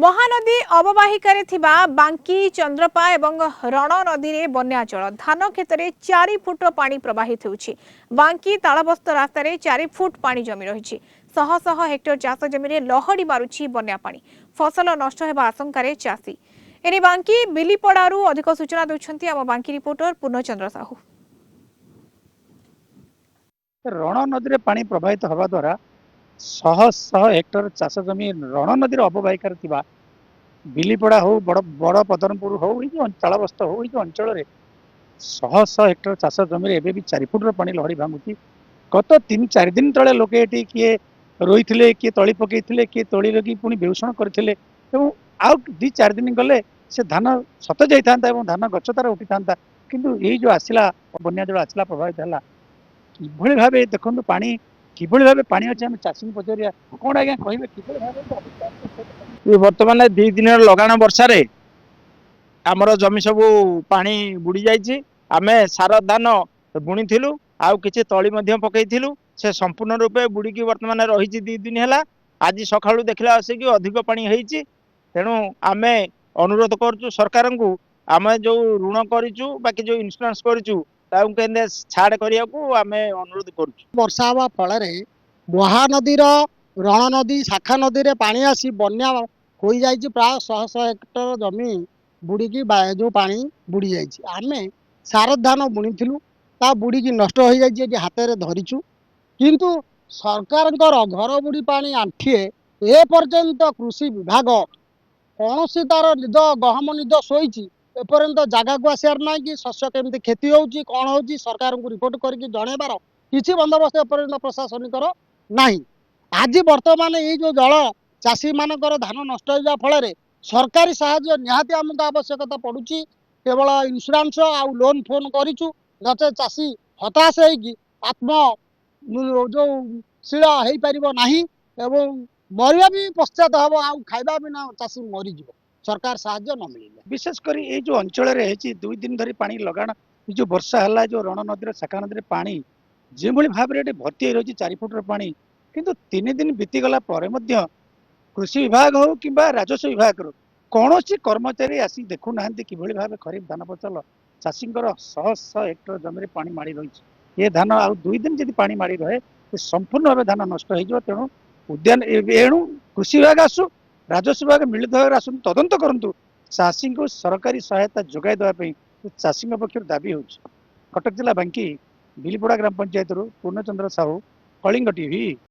महानदी अववाहिकार थिबा बांकी चंद्रपा एवं रण नदी रे बन्या जल धान खेत में 4 फुट पानी प्रवाहित होउछि। बांकी तालबस्त रास्तार 4 फुट पानी जमी रही। शह शह हेक्टर चाष जमी लहड़ी मारुछि बन्या पानी। फसल नष्ट हेबा आशंकार चाषी। एने बांकी बिलीपड़ारू अधिक सूचना देउछन्ति आम बांकी रिपोर्टर पूर्णचंद्र साहू। रण नदी पानी प्रवाहित हवा द्वारा शह शह हेक्टर चाष जमी रण नदी अववाहिकार थिबा बिलीपड़ा हो बड़ बड़ पदनपुर हो तालबस्त हो अंचल शह शह हेक्टर चाष जमी एवं भी 4 फुट पानी लहड़ी भांगुची। गत 3-4 दिन तले लोके किए रोई किए तली पकई किए तली लगी पुणी बेउषण करते आउ 2-4 दिन गले से धान सत जाता धान गछ तार उठी था किंतु ये जो आसला बन्या जल आसला प्रभावित है किभली भाव देखो पानी किभली भाव पानी अच्छे आम चाषी पचारिया कौन आज्ञा कहे कि बर्तमान 2 दिन लगाण वर्षा रे आमर जमी सब पानी बुड़ी जाइए। आमे सार धान बुणी थिलु आउ किछि तली मध्य पकईथिलु से संपूर्ण रूपे बुड़ीकी वर्तमान रही 2 दिन है। आज सकाळु देखला आसिक अधिक पानी होईछि। तेणु आमे अनुरोध करचु सरकार को आमे जो ऋण करिचु बाकी जो इंश्योरेंस करिचु ताऊ केंदे छाड़ करिया को आमे अनुरोध करचु। वर्षा हवा फल महानदी रण नदी शाखा नदी रे पानी आसी बन्या हो जाइए। प्राय शह शह हेक्टर जमी बुड़ीकी जो पानी बुड़ी जाइए। आमे सार धान बुणी थिलु ता बुड़ीकी नष्ट हो जाइए हाथ में धरीचु किंतु सरकार घर बुड़ी पानी आंठिए ए पर्यंत कृषि विभाग कौन सी तार निज गहम निज शोची एपर्यंत जगह को आसार ना कि शस्य केमती क्षति होउची कौन होउची सरकार को रिपोर्ट करके जनइबार किसी बंदोबस्त एपर्यंत प्रशासनिक नहीं। आज बर्तमान ये जो जल चाषी मानकर धान नष्ट हो फल सरकारी साहाय्य निहाती आमको आवश्यकता पड़ुची। केवल इंश्योरेंस आउ लोन फोन करूँ नचे चाषी हताश होगी आत्म जो शील हो पार ना एवं मरिया भी पश्चात हम आउ खाइबा बिना चाषी मरीज सरकार साहाय्य न मिले। विशेषकर ये जो अंचल 2 दिन धरी पानी लगाण जो वर्षा है जो रण नदी शाखा नदी पानी जो भाव में भर्ती रही 4 फुट पानी किंतु 3 दिन बीतीगला कृषि विभाग हो कि राजस्व विभाग कौन कर्मचारी आसी देखु ना कि भाव खरीफ धान फसल चाषी शह शह हेक्टर जमी पानी माड़ी रही। ये धान आउ 2 दिन जब पानी माड़ी रहे संपूर्ण भाव धान नष्ट हो तेणु उद्यान एणु कृषि विभाग आसु राजस्व विभाग मिलित भाव आसु तदंत करूँ चाषी को सरकारी सहायता जोगाई देवाई चाषी पक्ष दाबी हो। कटक जिला बांकी बिलीपड़ा ग्राम पंचायत पूर्णचंद्र साहू, कलिंग टीवी।